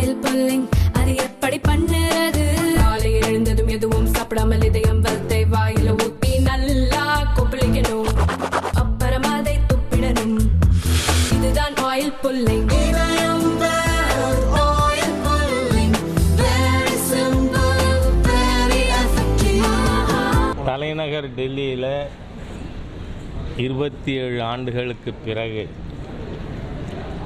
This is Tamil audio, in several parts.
ஆயில் புல்லிங் அது எப்படி பண்ணுறது? காலையில் எழுந்ததும் எதுவும் சாப்பிடாமல் இதயம் வளத்தை வாயில ஊத்தி நல்லா கொப்பளிக்கணும், அப்புறம் அதை துப்பிடணும். இதுதான் ஆயில் புல்லிங். தலைநகர் டெல்லியில் 27 ஆண்டுகளுக்கு பிறகு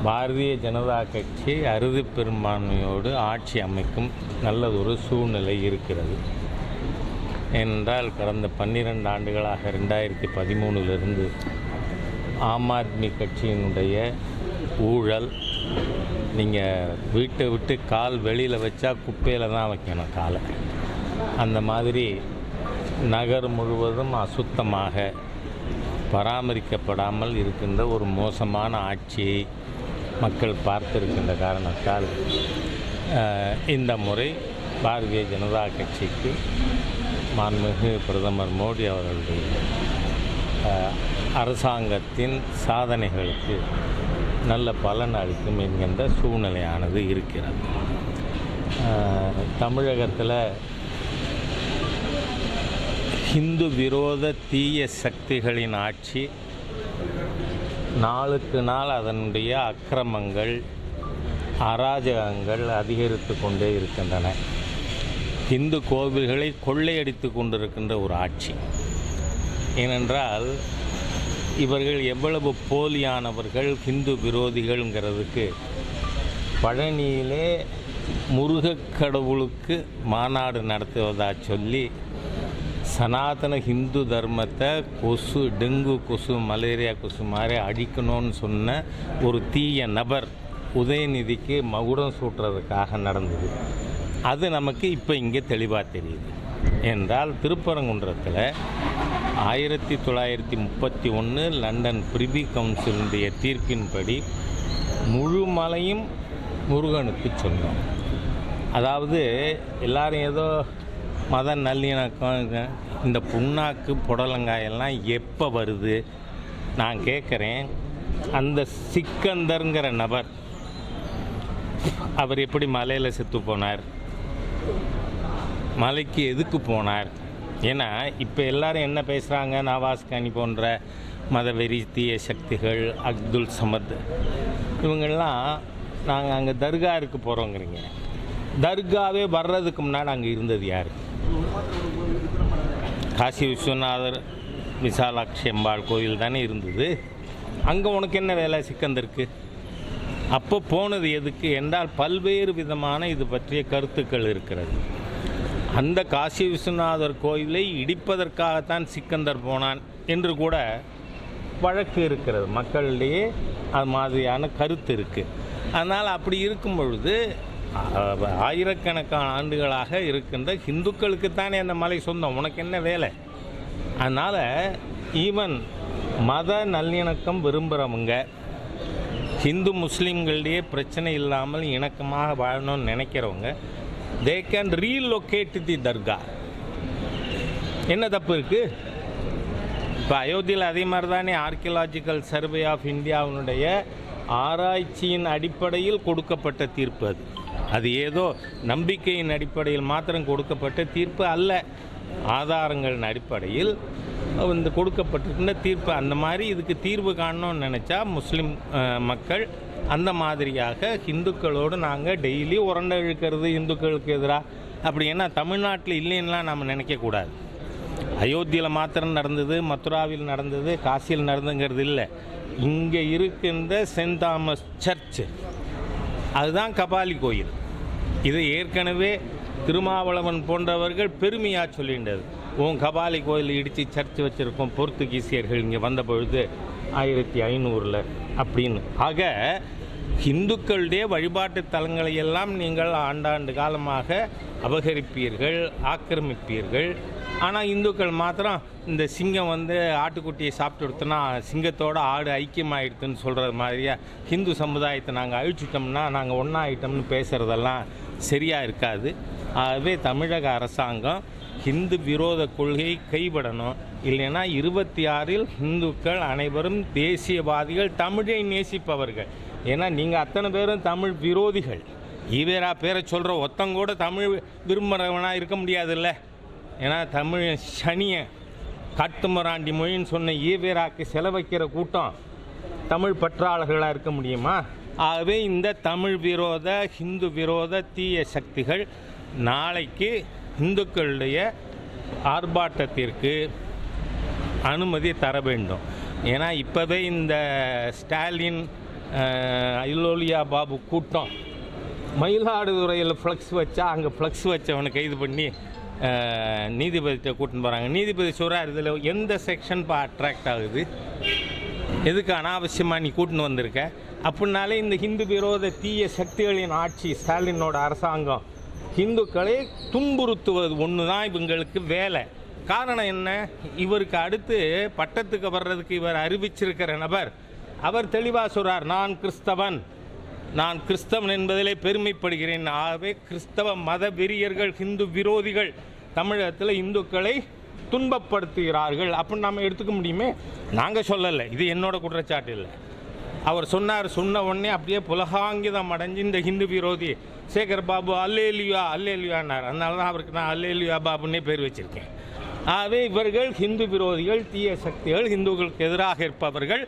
பாரதிய ஜனதா கட்சி அறுதி பெரும்பான்மையோடு ஆட்சி அமைக்கும் நல்லதொரு சூழ்நிலை இருக்கிறது. ஏனென்றால் கடந்த 12 ஆண்டுகளாக 2013 ஆம் ஆத்மி கட்சியினுடைய ஊழல், நீங்கள் வீட்டை விட்டு கால் வெளியில் வச்சா குப்பையில் தான் வைக்கணும் காலை, அந்த மாதிரி நகர் முழுவதும் அசுத்தமாக பராமரிக்கப்படாமல் இருக்கின்ற ஒரு மோசமான ஆட்சியை மக்கள் பார்த்திருக்கின்ற காரணத்தால் இந்த முறை பாரதிய ஜனதா கட்சிக்கு மாண்புமிகு பிரதமர் மோடி அவர்களுடைய அரசாங்கத்தின் சாதனைகளுக்கு நல்ல பலன் அளிக்கும் என்கின்ற சூழ்நிலையானது இருக்கிறது. தமிழகத்தில் ஹிந்து விரோத தீய சக்திகளின் ஆட்சி நாளுக்கு நாள் அதனுடைய அக்கிரமங்கள், அராஜகங்கள் அதிகரித்து கொண்டே இருக்கின்றன. இந்து கோவில்களை கொள்ளையடித்து கொண்டிருக்கின்ற ஒரு ஆட்சி. ஏனென்றால் இவர்கள் எவ்வளவு போலியானவர்கள், ஹிந்து விரோதிகள்ங்கிறதுக்கு பழனியிலே முருகக் கடவுளுக்கு மாநாடு நடத்துவதாக சொல்லி சனாதன ஹிந்து தர்மத்தை கொசு, டெங்கு கொசு, மலேரியா கொசு மாதிரி அழிக்கணும்னு சொன்ன ஒரு தீய நபர் உதயநிதிக்கு மகுடம் சூட்டுறதுக்காக நடந்தது. அது நமக்கு இப்போ இங்கே தெளிவாக தெரியுது. என்றால் திருப்பரங்குன்றத்தில் 1931 லண்டன் பிரிவி கவுன்சிலுடைய தீர்ப்பின்படி முழு மலையும் முருகனுக்கு சொன்னோம். அதாவது எல்லாரும் ஏதோ மத நல்லிணக்கம், இந்த புண்ணாக்கு புடலங்காயெல்லாம் எப்போ வருது? நான் கேட்குறேன், அந்த சிக்கந்தருங்கிற நபர் அவர் எப்படி மலையில் செத்து போனார்? மலைக்கு எதுக்கு போனார்? ஏன்னா இப்போ எல்லாரும் என்ன பேசுகிறாங்க, நவாஸ் கனி போன்ற மதவெறி தீய சக்திகள், அப்துல் சமத், இவங்கெல்லாம் நாங்கள் அங்கே தர்காருக்கு போகிறோங்கிறீங்க. தர்காவே வர்றதுக்கு முன்னாடி அங்கே இருந்தது யார்? காசி விஸ்வநாதர் விசாலாட்சி அம்பாள் கோயில் தானே இருந்தது. அங்கே உனக்கு என்ன வேலை சிக்கந்தருக்கு? அப்போ போனது எதுக்கு என்றால் பல்வேறு விதமான இது பற்றிய கருத்துக்கள் இருக்கிறது. அந்த காசி விஸ்வநாதர் கோயிலை இடிப்பதற்காகத்தான் சிக்கந்தர் போனான் என்று கூட வழக்கு இருக்கிறது. மக்களிடையே அது மாதிரியான கருத்து இருக்குது. அதனால் அப்படி இருக்கும் பொழுது ஆயிரக்கணக்கான ஆண்டுகளாக இருக்கின்ற ஹிந்துக்களுக்குத்தானே அந்த மலை சொந்தம், உனக்கு என்ன வேலை? அதனால் ஈவன் மத நல்லிணக்கம் விரும்புகிறவங்க, ஹிந்து முஸ்லீம்களிடையே பிரச்சனை இல்லாமல் இணக்கமாக வாழணும்னு நினைக்கிறவங்க, தே கேன் ரீலொகேட் தி தர்கா. என்ன தப்பு இருக்குது? இப்போ அயோத்தியில் அதே மாதிரி தானே ஆர்கியலாஜிக்கல் சர்வே ஆஃப் இந்தியாவினுடைய ஆராய்ச்சியின் அடிப்படையில் கொடுக்கப்பட்ட தீர்ப்பு. அது ஏதோ நம்பிக்கையின் அடிப்படையில் மாத்திரம் கொடுக்கப்பட்ட தீர்ப்பு அல்ல, ஆதாரங்களின் அடிப்படையில் வந்து கொடுக்கப்பட்டிருக்கின்ற தீர்ப்பு. அந்த மாதிரி இதுக்கு தீர்வு காணணும்னு நினச்சா முஸ்லீம் மக்கள் அந்த மாதிரியாக ஹிந்துக்களோடு நாங்கள் டெய்லி உரண்டை இழுக்கிறது இந்துக்களுக்கு எதிராக அப்படி. ஏன்னா தமிழ்நாட்டில் இல்லைன்னுலாம் நம்ம நினைக்கக்கூடாது. அயோத்தியில் மாத்திரம் நடந்தது, மதுராவில் நடந்தது, காசியில் நடந்துங்கிறது இல்லை. இங்கே இருக்கின்ற சென்ட் தாமஸ் சர்ச்சு, அதுதான் கபாலி கோயில். இது ஏற்கனவே திருமாவளவன் போன்றவர்கள் பெருமையாக சொல்லிண்டது. கபாலி கோயில் இடித்து சர்ச் வச்சுருக்கோம் போர்த்துகீசியர்கள் இங்கே வந்த பொழுது 1500 அப்படின்னு. ஆக இந்துக்களுடைய வழிபாட்டு தலங்களை எல்லாம் நீங்கள் ஆண்டாண்டு காலமாக அபகரிப்பீர்கள், ஆக்கிரமிப்பீர்கள். ஆனால் இந்துக்கள் மாத்திரம் இந்த சிங்கம் வந்து ஆட்டுக்குட்டியை சாப்பிட்டு எடுத்தோன்னா சிங்கத்தோடு ஆடு ஐக்கியமாகிடுதுன்னு சொல்கிறது மாதிரியா ஹிந்து சமுதாயத்தை நாங்கள் அழிச்சிட்டோம்னா நாங்கள் ஒன்றா ஆகிட்டோம்னு பேசுகிறதெல்லாம் சரியாக இருக்காது. ஆகவே தமிழக அரசாங்கம் ஹிந்து விரோத கொள்கையை கைவிடணும். இல்லைன்னா 26 இந்துக்கள் அனைவரும் தேசியவாதிகள், தமிழை நேசிப்பவர்கள். ஏன்னா நீங்கள் அத்தனை பேரும் தமிழ் விரோதிகள். ஈவேரா பேரை சொல்கிற ஒத்தங்கூட தமிழ் விரும்புகிறவனாக இருக்க முடியாதுல்ல. ஏன்னா தமிழ் சனியை காட்டுமராண்டி மொழின்னு சொன்ன ஈவேராக்கு செலவைக்கிற கூட்டம் தமிழ் பற்றாளர்களாக இருக்க முடியுமா? ஆகவே இந்த தமிழ் விரோத ஹிந்து விரோத தீய சக்திகள் நாளைக்கு இந்துக்களுடைய ஆர்ப்பாட்டத்திற்கு அனுமதி தர வேண்டும். ஏன்னா இப்போவே இந்த ஸ்டாலின் ஐலோலியா பாபு கூட்டம் மயிலாடுதுறையில் ஃப்ளக்ஸ் வச்சா அங்கே ஃப்ளக்ஸ் வச்சவனை கைது பண்ணி நீதிபதிகிட்ட கூட்டின்னு போகிறாங்க. நீதிபதி சொல்கிறார், இதில் எந்த செக்ஷன் அட்ராக்ட் ஆகுது, எதுக்கு அனாவசியமாக நீ கூட்டின்னு வந்திருக்க? அப்படின்னாலே இந்த ஹிந்து விரோத தீய சக்திகளின் ஆட்சி ஸ்டாலினோட அரசாங்கம் ஹிந்துக்களை துன்புறுத்துவது ஒன்று தான் இவங்களுக்கு வேலை. காரணம் என்ன? இவருக்கு அடுத்து பட்டத்துக்கு வர்றதுக்கு இவர் அறிவிச்சிருக்கிற நபர் அவர் தெளிவாக சொல்கிறார், நான் கிறிஸ்தவன் என்பதிலே பெருமைப்படுகிறேன். ஆகவே கிறிஸ்தவ மத வெறியர்கள் ஹிந்து விரோதிகள் தமிழகத்தில் இந்துக்களை துன்பப்படுத்துகிறார்கள் அப்படின்னு நாம் எடுத்துக்க முடியுமே. நாங்கள் சொல்லலை, இது என்னோட குற்றச்சாட்டு இல்லை. அவர் சொன்ன உடனே அப்படியே புலகாங்கிதம் அடைஞ்சு இந்த ஹிந்து விரோதி சேகர் பாபு அல்லேலியான்னார். அதனால தான் அவருக்கு நான் அல்லேலியா பாபுன்னே பேர் வச்சுருக்கேன். ஆகவே இவர்கள் ஹிந்து விரோதிகள், தீய சக்திகள், ஹிந்துக்களுக்கு எதிராக இருப்பவர்கள்.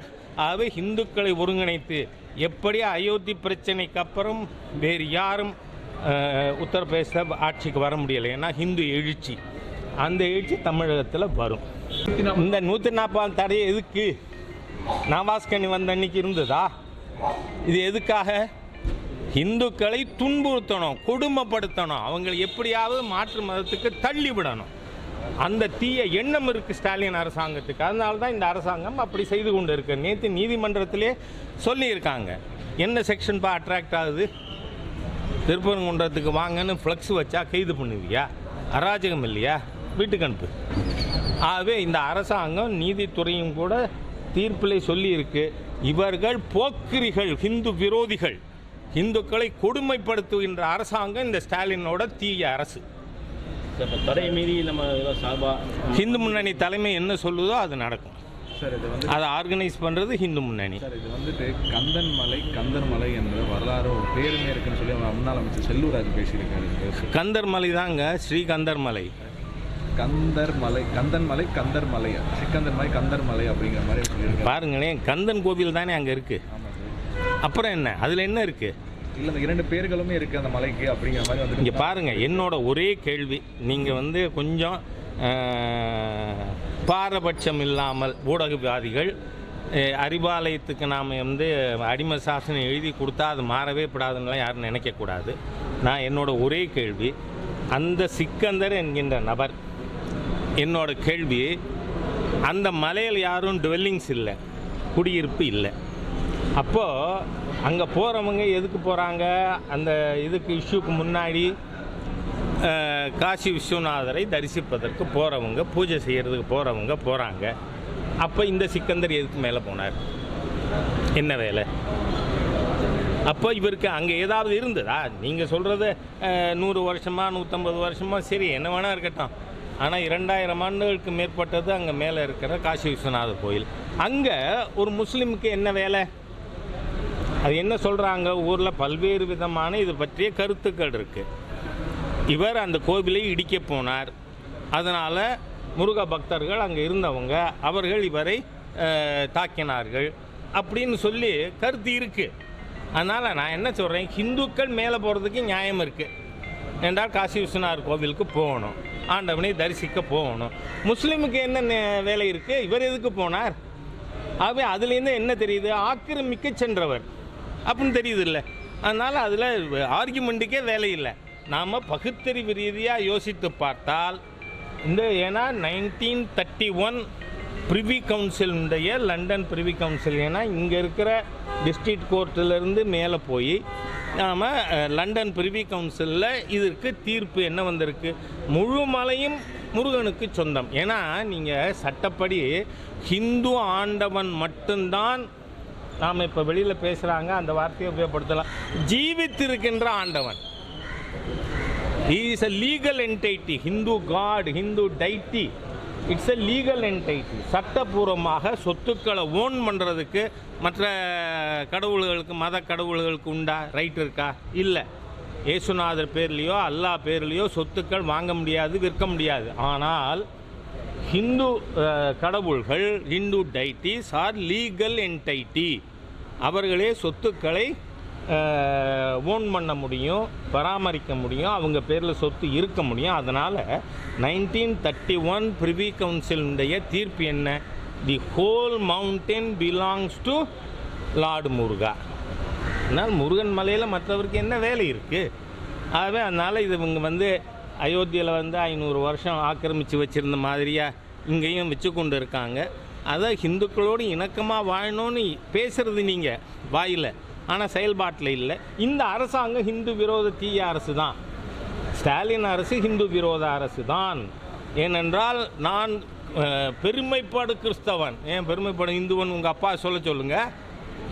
ஆகவே ஹிந்துக்களை ஒருங்கிணைத்து எப்படி அயோத்தி பிரச்சனைக்கு அப்புறம் வேறு யாரும் உத்தரப்பிரதேச ஆட்சிக்கு வர முடியலை. ஏன்னா ஹிந்து எழுச்சி, அந்த எழுச்சி தமிழகத்தில் வரும். இந்த 140 தடை எதுக்கு? நவாஸ்கனி வந்த அன்னைக்கு இருந்ததா? இது எதுக்காக? இந்துக்களை துன்புறுத்தணும், கொடுமைப்படுத்தணும், அவங்களை எப்படியாவது மாற்று மதத்துக்கு தள்ளிவிடணும். அந்த தீய எண்ணம் இருக்குது ஸ்டாலின் அரசாங்கத்துக்கு. அதனால தான் இந்த அரசாங்கம் அப்படி செய்து கொண்டு இருக்கு. நேற்று நீதிமன்றத்திலே சொல்லியிருக்காங்க, என்ன செக்ஷன் அட்ராக்ட் ஆகுது? திருப்பரங்குன்றத்துக்கு வாங்கன்னு ஃப்ளக்ஸ் வச்சா கைது பண்ணுவியா? அராஜகம் இல்லையா? வீட்டுக்கு அனுப்பு. ஆகவே இந்த அரசாங்கம் நீதித்துறையும் கூட தீர்ப்பிலே சொல்லியிருக்கு, இவர்கள் போக்கிரிகள், ஹிந்து விரோதிகள், இந்துக்களை கொடுமைப்படுத்துகின்ற அரசாங்கம் இந்த ஸ்டாலினோட தீய அரசு. தடை மீறி நம்ம ஹிந்து முன்னணி தலைமை என்ன சொல்லுதோ அது நடக்கும். சார் இது வந்து அதை ஆர்கனைஸ் பண்ணுறது ஹிந்து முன்னணி. சார் இது வந்துட்டு கந்தர் மலை என்ற வரலாறு ஒரு பேருமே இருக்குன்னு சொல்லி முன்னாள் அமைச்சர் செல்லூராஜ் பேசியிருக்காரு. கந்தர் மலை தாங்க, ஸ்ரீ கந்தர் மலை. கந்தர் மலை சிக்கந்தர் மலை கந்தர் மலை அப்படிங்கிற மாதிரி சொல்லியிருக்காரு. பாருங்களேன், கந்தன் கோவில் தானே அங்கே இருக்குது. ஆமாம் சார். அப்புறம் என்ன, அதில் என்ன இருக்குது? இல்லை, இந்த 2 பேர்களுமே இருக்குது அந்த மலைக்கு அப்படிங்கிற மாதிரி வந்து. இங்கே பாருங்கள், என்னோட ஒரே கேள்வி, நீங்கள் கொஞ்சம் பாரபட்சம் இல்லாமல் ஊடகவாதிகள் அறிவாலயத்துக்கு நாம் அடிமை சாசனம் எழுதி கொடுத்தா அது மாறவே கூடாதுன்னெலாம் யாரும் நினைக்கக்கூடாது. நான் என்னோட ஒரே கேள்வி, அந்த சிக்கந்தர் என்கின்ற நபர், என்னோட கேள்வி, அந்த மலையில் யாரும் டுவெல்லிங்ஸ் இல்லை, குடியிருப்பு இல்லை. அப்போது அங்கே போகிறவங்க எதுக்கு போகிறாங்க? அந்த இதுக்கு இஷ்யூக்கு முன்னாடி காசி விஸ்வநாதரை தரிசிப்பதற்கு போகிறவங்க, பூஜை செய்கிறதுக்கு போகிறவங்க போகிறாங்க. அப்போ இந்த சிக்கந்தர் எதுக்கு மேலே போனார்? என்ன வேலை? அப்போ இவருக்கு அங்கே ஏதாவது இருந்ததா? நீங்கள் சொல்கிறது 100 வருஷமா 150 வருஷமா, சரி என்ன வேணால் இருக்கட்டும். ஆனால் 2000 ஆண்டுகளுக்கு மேற்பட்டது அங்கே மேலே இருக்கிற காசி விஸ்வநாதர் கோயில். அங்கே ஒரு முஸ்லீமுக்கு என்ன வேலை? அது என்ன சொல்கிறாங்க? ஊரில் பல்வேறு விதமான இது பற்றிய கருத்துக்கள் இருக்குது. இவர் அந்த கோவிலை இடிக்க போனார், அதனால் முருக பக்தர்கள் அங்கே இருந்தவங்க அவர்கள் இவரை தாக்கினார்கள் அப்படின்னு சொல்லி கருத்து இருக்குது. அதனால் நான் என்ன சொல்கிறேன், ஹிந்துக்கள் மேலே போகிறதுக்கு நியாயம் இருக்குது என்றால் காசி விஸ்வநாதர் கோவிலுக்கு போகணும், ஆண்டவனை தரிசிக்க போகணும். முஸ்லீமுக்கு என்ன வேலை இருக்குது? இவர் எதுக்கு போனார்? ஆகவே அதுலேருந்து என்ன தெரியுது? ஆக்கிரமிக்க சென்றவர் அப்படின்னு தெரியுது இல்லை. அதனால் அதில் ஆர்கியூமெண்ட்டுக்கே வேலை இல்லை. நாம் பகுத்தறிவு ரீதியாக யோசித்து பார்த்தால் ஏன்னா 1931 ப்ரிவி கவுன்சிலுடைய லண்டன் ப்ரிவி கவுன்சில், ஏன்னா இங்கே இருக்கிற டிஸ்ட்ரிக்ட் கோர்ட்டிலேருந்து மேலே போய் நாம் லண்டன் ப்ரிவி கவுன்சிலில் இதற்கு தீர்ப்பு என்ன வந்திருக்கு? முழு மலையும் முருகனுக்கு சொந்தம். ஏன்னா நீங்கள் சட்டப்படி ஹிந்து ஆண்டவன் மட்டும்தான், நாம் இப்போ வெளியில் பேசுகிறாங்க அந்த வார்த்தையை உபயோகப்படுத்தலாம், ஜீவித்திருக்கின்ற ஆண்டவன். He is a legal entity. Hindu God, Hindu deity. It's a legal entity. சட்டபூர்வமாக சொத்துக்களை ஓன் பண்ணுறதுக்கு மற்ற கடவுள்களுக்கு, மத கடவுள்களுக்கு உண்டா ரைட் இருக்கா? இல்லை. இயேசுநாதர் பேர்லேயோ அல்லாஹ் பேர்லேயோ சொத்துக்கள் வாங்க முடியாது, விற்க முடியாது. ஆனால் ஹிந்து கடவுள்கள், Hindu deities are legal entity. அவர்களே சொத்துக்களை ஓன் பண்ண முடியும், பராமரிக்க முடியும், அவங்க பேரில் சொத்து இருக்க முடியும். அதனால் 1931 பிரிவி கவுன்சிலுடைய தீர்ப்பு என்ன? The whole mountain belongs to lord Muruga. அதனால் முருகன் மலையில் மற்றவருக்கு என்ன வேலை இருக்குது? ஆகவே அதனால் இது இவங்க அயோத்தியில் 500 வருஷம் ஆக்கிரமித்து வச்சுருந்த மாதிரியாக இங்கேயும் வச்சு கொண்டு இருக்காங்க. அதை ஹிந்துக்களோடு இணக்கமாக வாழணும்னு பேசுகிறது நீங்கள் வாயில், ஆனால் செயல்பாட்டில் இல்லை. இந்த அரசாங்கம் ஹிந்து விரோத தீய அரசு தான். ஸ்டாலின் அரசு ஹிந்து விரோத அரசு தான். ஏனென்றால் நான் பெருமைப்பாடு கிறிஸ்தவன். ஏன் பெருமைப்பாடு இந்துவன் உங்கள் அப்பா சொல்லுங்கள்.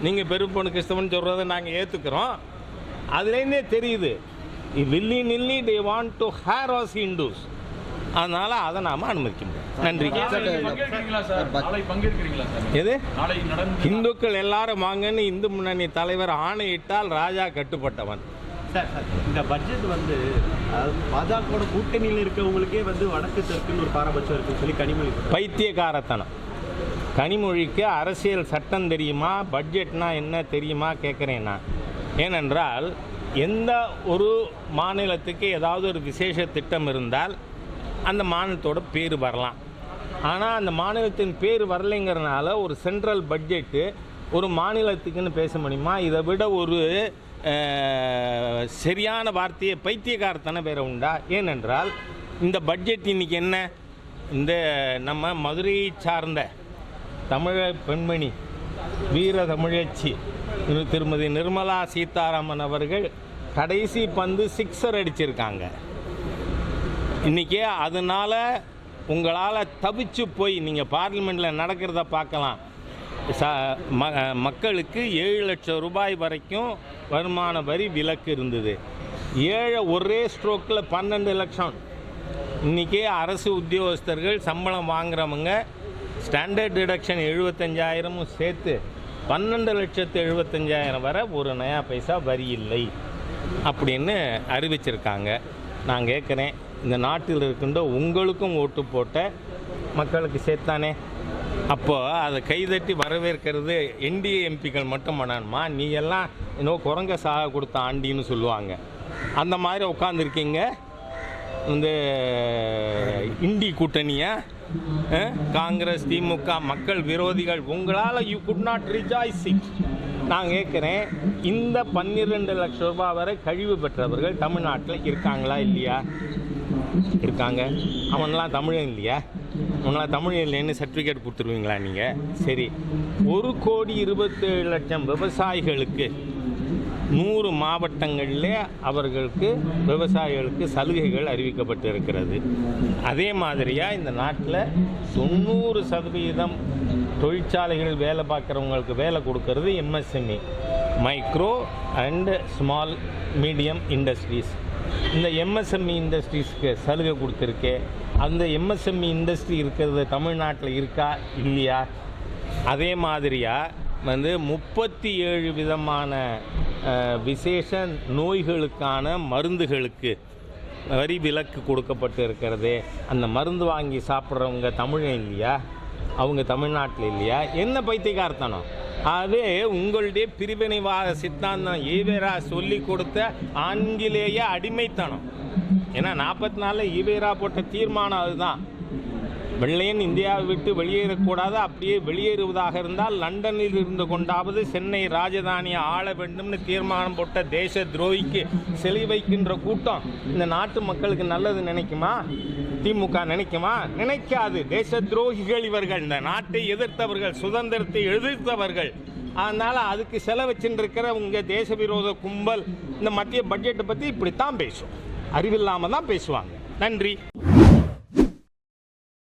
நீங்கள் பெருமைப்பாடு கிறிஸ்தவன் சொல்கிறத நாங்கள் ஏற்றுக்கிறோம். அதுலேருந்தே தெரியுது, willy nilly they want to hear as Hindus. அதனால் அதை நாம் அனுமதிக்க முடியும். நன்றி. எது இந்துக்கள் எல்லாரும் வாங்கன்னு இந்து முன்னணி தலைவர் ஆணையிட்டால் ராஜா கட்டுப்பட்டவன். சார், இந்த பட்ஜெட் பாஜக கூட்டணியில் இருக்கவங்களுக்கே வடக்கு தெற்குன்னு ஒரு பாரபட்சம் இருக்குன்னு சொல்லி கனிமொழி பைத்தியக்காரத்தனம். கனிமொழிக்கு அரசியல் சட்டம் தெரியுமா, பட்ஜெட்னா என்ன தெரியுமா கேட்குறேன் நான். ஏனென்றால் எந்த ஒரு மாநிலத்துக்கு ஏதாவது ஒரு விசேஷ திட்டம் இருந்தால் அந்த மாநிலத்தோட பேர் வரலாம். ஆனால் அந்த மாநிலத்தின் பேர் வரலைங்கிறனால ஒரு சென்ட்ரல் பட்ஜெட்டு ஒரு மாநிலத்துக்குன்னு பேச முடியுமா? இதை விட ஒரு சரியான வார்த்தையை பைத்தியக்காரத்தனை வேறு உண்டா? ஏனென்றால் இந்த பட்ஜெட் இன்றைக்கி என்ன, இந்த நம்ம மதுரையை சார்ந்த தமிழ பெண்மணி வீர தமிழச்சி திருமதி நிர்மலா சீதாராமன் அவர்கள் கடைசி பந்து 6 அடிச்சிருக்காங்க இன்றைக்கி. அதனால் உங்களால் தவிச்சு போய் நீங்கள் பார்லிமெண்ட்டில் நடக்கிறத பார்க்கலாம். மக்களுக்கு 7 லட்சம் ரூபாய் வரைக்கும் வருமான வரி விலக்கு இருந்தது. ஒரே ஸ்ட்ரோக்கில் 12 லட்சம். இன்றைக்கி அரசு உத்தியோகஸ்தர்கள் சம்பளம் வாங்குறவங்க ஸ்டாண்டர்ட் டிடக்ஷன் 75,000 சேர்த்து 12,75,000 வரை ஒரு நயா பைசா வரி இல்லை அப்படின்னு அறிவிச்சிருக்காங்க. நான் கேட்குறேன், இந்த நாட்டில் இருக்கின்ற உங்களுக்கும் ஓட்டு போட்ட மக்களுக்கு சேர்த்தானே, அப்போது அதை கைதட்டி வரவேற்கிறது என்டிஏ எம்பிக்கள் மட்டும் பண்ணணுமா? நீ எல்லாம் இன்னும் குரங்க சாக கொடுத்த ஆண்டின்னு சொல்லுவாங்க. அந்த மாதிரி உட்காந்துருக்கீங்க இண்டி கூட்டணியை, காங்கிரஸ் திமுக மக்கள் விரோதிகள். உங்களால் you could not rejoice it. நான் கேட்குறேன், இந்த 12 லட்சம் ரூபாய் வரை கழிவு பெற்றவர்கள் தமிழ்நாட்டில் இருக்காங்களா இல்லையா? இருக்காங்க. அவனெலாம் தமிழன் இல்லையா? அவங்களாம் தமிழ் இல்லைன்னு சர்டிஃபிகேட் கொடுத்துருவீங்களா நீங்கள்? சரி, 1,27,00,000 விவசாயிகளுக்கு 100 மாவட்டங்களில் அவர்களுக்கு விவசாயிகளுக்கு சலுகைகள் அறிவிக்கப்பட்டு இருக்கிறது. அதே மாதிரியாக இந்த நாட்டில் 90% தொழிற்சாலைகள் வேலை பார்க்குறவங்களுக்கு வேலை கொடுக்கறது MSME, micro and small medium industries. இந்த MSME இண்டஸ்ட்ரீஸ்க்கு சலுகை கொடுத்துருக்கே, அந்த MSME இண்டஸ்ட்ரி இருக்கிறது தமிழ்நாட்டில் இருக்கா இல்லையா? அதே மாதிரியாக 37 விதமான விசேஷ நோய்களுக்கான மருந்துகளுக்கு வரி விலக்கு கொடுக்கப்பட்டு இருக்கிறது. அந்த மருந்து வாங்கி சாப்பிட்றவங்க தமிழன் இல்லையா? அவங்க தமிழ்நாட்டில் இல்லையா? என்ன பைத்தியக்காரத்தனம்! அதே உங்களுடைய பிரிவினைவாத சித்தாந்தம் ஈவேரா சொல்லி கொடுத்த ஆங்கிலேய அடிமைத்தனம். ஏன்னா 44 ஈவேரா போட்ட தீர்மானம் அதுதான். வெள்ளையன் இந்தியாவை விட்டு வெளியேறக்கூடாது, அப்படியே வெளியேறுவதாக இருந்தால் லண்டனில் இருந்து கொண்டாவது சென்னை ராஜதானியை ஆள வேண்டும்னு தீர்மானம் போட்ட தேச துரோகிக்கு செலி வைக்கின்ற கூட்டம் இந்த நாட்டு மக்களுக்கு நல்லது நினைக்குமா? திமுக நினைக்குமா? நினைக்காது. தேச துரோகிகள் இவர்கள். இந்த நாட்டை எதிர்த்தவர்கள், சுதந்திரத்தை எதிர்த்தவர்கள். அதனால் அதுக்கு செலவச்சுட்டு இருக்கிற உங்கள் தேச விரோத கும்பல் இந்த மத்திய பட்ஜெட்டை பற்றி இப்படித்தான் பேசும். அறிவில்லாமல் தான் பேசுவாங்க. நன்றி.